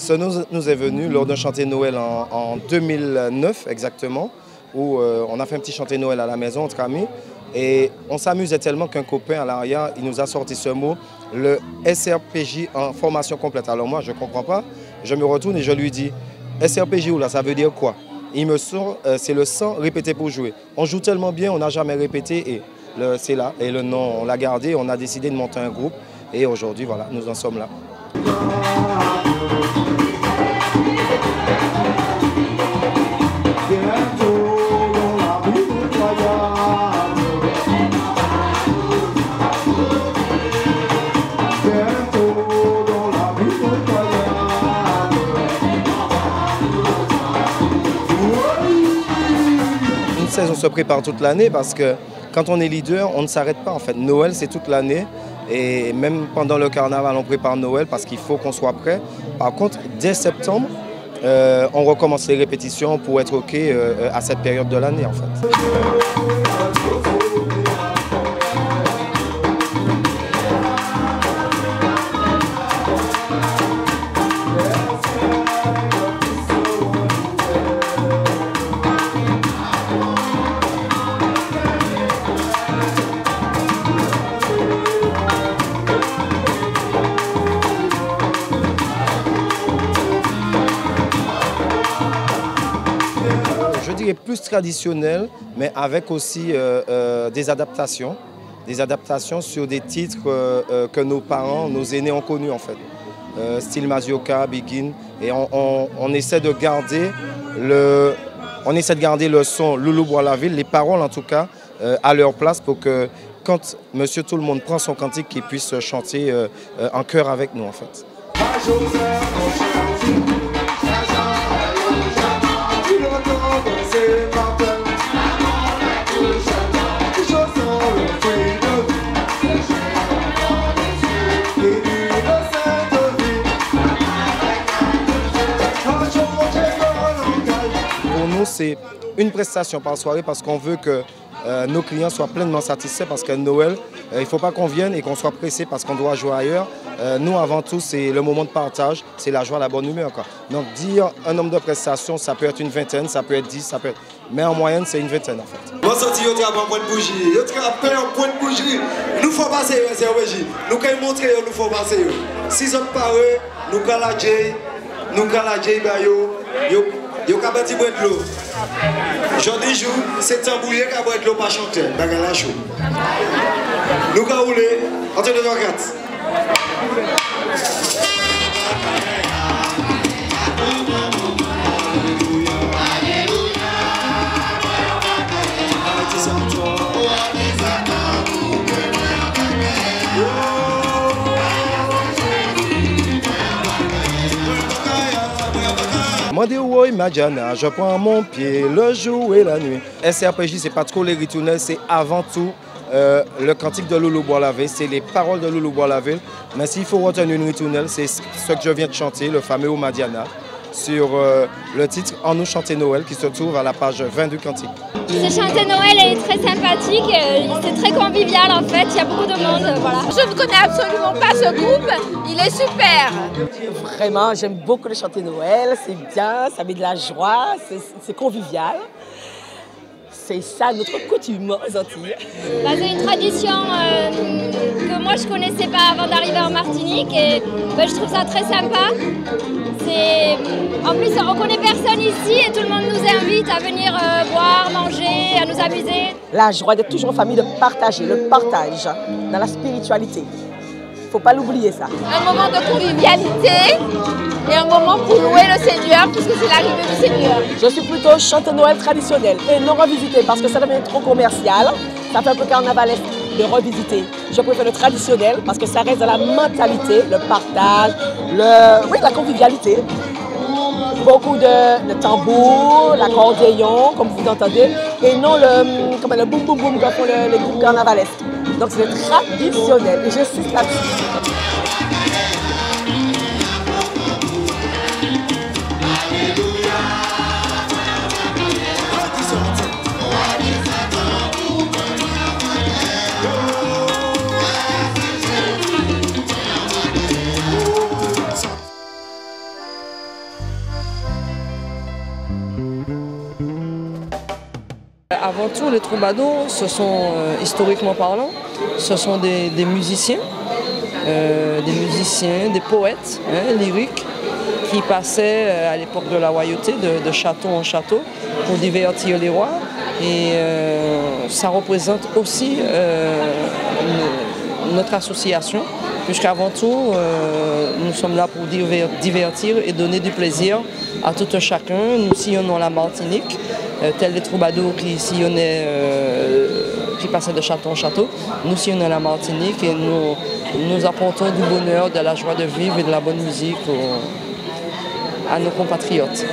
Ça nous est venu lors d'un chantier de Noël en 2009 exactement, où on a fait un petit chantier de Noël à la maison entre amis. Et on s'amusait tellement qu'un copain à l'arrière, il nous a sorti ce mot, le SRPJ en formation complète. Alors moi, je ne comprends pas. Je me retourne et je lui dis, SRPJ, là, ça veut dire quoi? Il me sort, c'est le 100 répété pour jouer. On joue tellement bien, on n'a jamais répété et c'est là. Et le nom, on l'a gardé, on a décidé de monter un groupe. Et aujourd'hui, voilà, nous en sommes là. On se prépare toute l'année parce que quand on est leader, on ne s'arrête pas en fait. Noël, c'est toute l'année et même pendant le carnaval, on prépare Noël parce qu'il faut qu'on soit prêt. Par contre, dès septembre, on recommence les répétitions pour être OK à cette période de l'année en fait. Je dirais plus traditionnel, mais avec aussi des adaptations sur des titres que nos parents, nos aînés ont connus en fait. Style Mazioka, Begin, et on essaie de garder le son Loulou Boit la Ville, les paroles en tout cas, à leur place pour que quand Monsieur Tout le Monde prend son cantique, qu'il puisse chanter en chœur avec nous en fait. Pour nous, c'est une prestation par soirée parce qu'on veut que nos clients soient pleinement satisfaits parce que Noël, il ne faut pas qu'on vienne et qu'on soit pressé parce qu'on doit jouer ailleurs. Nous, avant tout, c'est le moment de partage, c'est la joie, la bonne humeur, quoi. Donc, dire un nombre de prestations, ça peut être une vingtaine, ça peut être 10, ça peut être... Mais en moyenne, c'est une vingtaine, en fait. Moi, sorti, il y a un point de bougie. Il y a un point de bougie. Nous faut passer, c'est RWJ. Nous pouvons montrer, nous faut passer. Si vous êtes parés, nous allons la J, yo ka bati boit de l'eau. Jodi jour, c'est tambouillé qui a boit de l'eau pas chanter, bagarre la chaud. Nous ka rouler entre 2 h 4. Moi, Madiana, je prends mon pied le jour et la nuit. SRPJ, c'est pas trop les ritournelles, c'est avant tout le cantique de Loulou Boit la Ville, c'est les paroles de Loulou Boit la Ville. Mais s'il faut retenir une ritournelle, c'est ce que je viens de chanter, le fameux Madiana, sur le titre En nous chanter Noël, qui se trouve à la page 20 du cantique. Ce chanter Noël est très sympathique, c'est très convivial en fait, il y a beaucoup de monde, voilà. Je ne connais absolument pas ce groupe, il est super. Vraiment, j'aime beaucoup le chanter Noël, c'est bien, ça met de la joie, c'est convivial. C'est ça notre coutume aux Antilles. Bah, c'est une tradition que moi je ne connaissais pas avant d'arriver en Martinique et bah, je trouve ça très sympa. En plus, on ne connaît personne ici et tout le monde nous invite à venir boire, manger, à nous amuser. La joie d'être toujours en famille, de partager, le partage dans la spiritualité. Il ne faut pas l'oublier ça. Un moment de convivialité et un moment pour louer le Seigneur puisque c'est l'arrivée du Seigneur. Je suis plutôt chanteur Noël traditionnel et non revisité parce que ça devient trop commercial. Ça fait un peu carnavalesque de revisiter. Je préfère le traditionnel parce que ça reste dans la mentalité, le partage, la convivialité. Beaucoup de tambours, l'accordéon, comme vous entendez, et non le boum boum boum comme font les groupes carnavalesques. Donc c'est traditionnel et je suis là-dessus. avant tout, les troubadours, ce sont, historiquement parlant, ce sont des musiciens, des poètes lyriques qui passaient à l'époque de la royauté, de château en château, pour divertir les rois. Et ça représente aussi notre association, puisqu'avant tout, nous sommes là pour divertir et donner du plaisir à tout un chacun. Nous sillonnons la Martinique, tels les troubadours qui sillonnaient, qui passaient de château en château. Nous sillonnons la Martinique et nous apportons du bonheur, de la joie de vivre et de la bonne musique à nos compatriotes.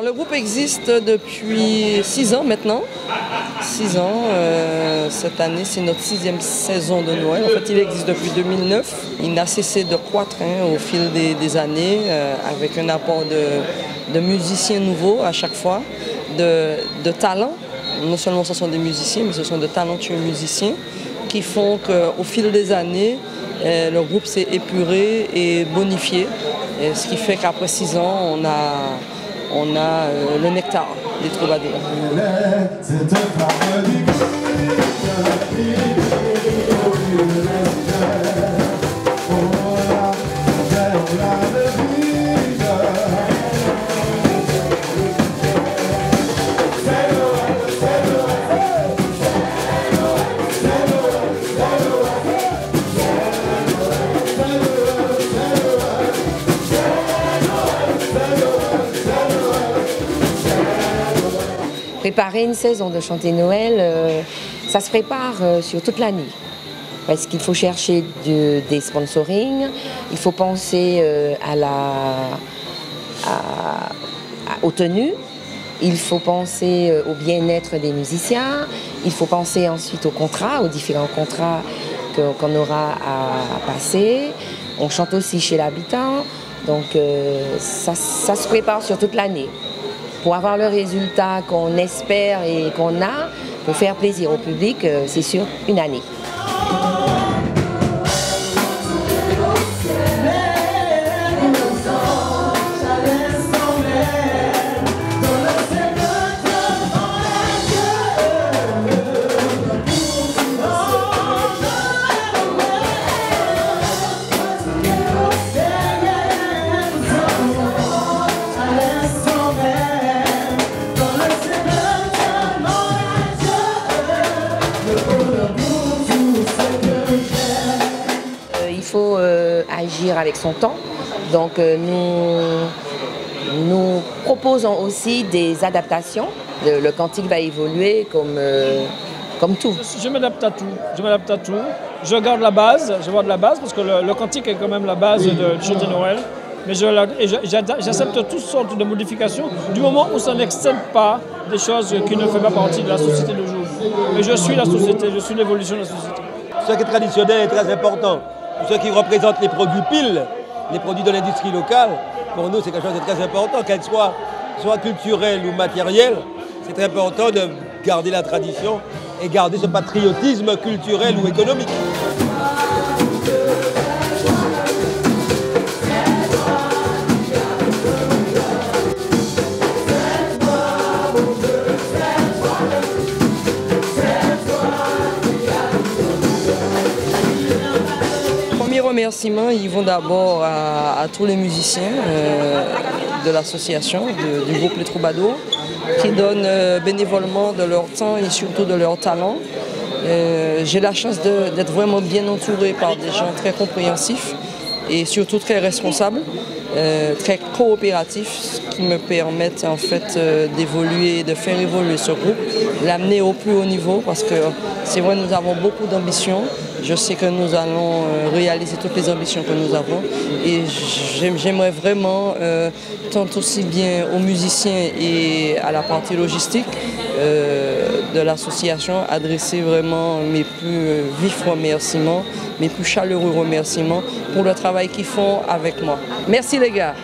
Le groupe existe depuis 6 ans maintenant. 6 ans. Cette année, c'est notre 6e saison de Noël. En fait, il existe depuis 2009. Il n'a cessé de croître au fil des années, avec un apport de musiciens nouveaux à chaque fois, de talents. Non seulement ce sont des musiciens, mais ce sont de talentueux musiciens qui font qu'au fil des années, le groupe s'est épuré et bonifié. Et ce qui fait qu'après 6 ans, on a le nectar des troubadours. Préparer une saison de chanter Noël, ça se prépare sur toute l'année. Parce qu'il faut chercher des sponsorings, il faut penser aux tenues, il faut penser au bien-être des musiciens, il faut penser ensuite aux contrats, aux différents contrats qu'on aura à passer. On chante aussi chez l'habitant, donc ça se prépare sur toute l'année. Pour avoir le résultat qu'on espère et qu'on a, pour faire plaisir au public, c'est sur une année. Il faut agir avec son temps. Donc nous proposons aussi des adaptations. Le cantique va évoluer comme tout. Je m'adapte à tout. Je garde la base, parce que le cantique est quand même la base du chanter Noël. Mais j'accepte toutes sortes de modifications du moment où ça n'excède pas des choses qui ne font pas partie de la société d'aujourd'hui. Mais je suis la société, je suis l'évolution de la société. Ce qui est traditionnel est très important. Pour ceux qui représentent les produits piles, les produits de l'industrie locale, pour nous c'est quelque chose de très important, qu'elle soit culturelle ou matérielle. C'est très important de garder la tradition et garder ce patriotisme culturel ou économique. Remerciements, ils vont d'abord à tous les musiciens de l'association, du groupe Les Troubadours, qui donnent bénévolement de leur temps et surtout de leur talent. J'ai la chance d'être vraiment bien entouré par des gens très compréhensifs et surtout très responsables, très coopératifs, qui me permettent en fait d'évoluer, de faire évoluer ce groupe, l'amener au plus haut niveau, parce que c'est vrai, nous avons beaucoup d'ambitions. Je sais que nous allons réaliser toutes les ambitions que nous avons et j'aimerais vraiment, tant aussi bien aux musiciens et à la partie logistique de l'association, adresser vraiment mes plus vifs remerciements, mes plus chaleureux remerciements pour le travail qu'ils font avec moi. Merci les gars.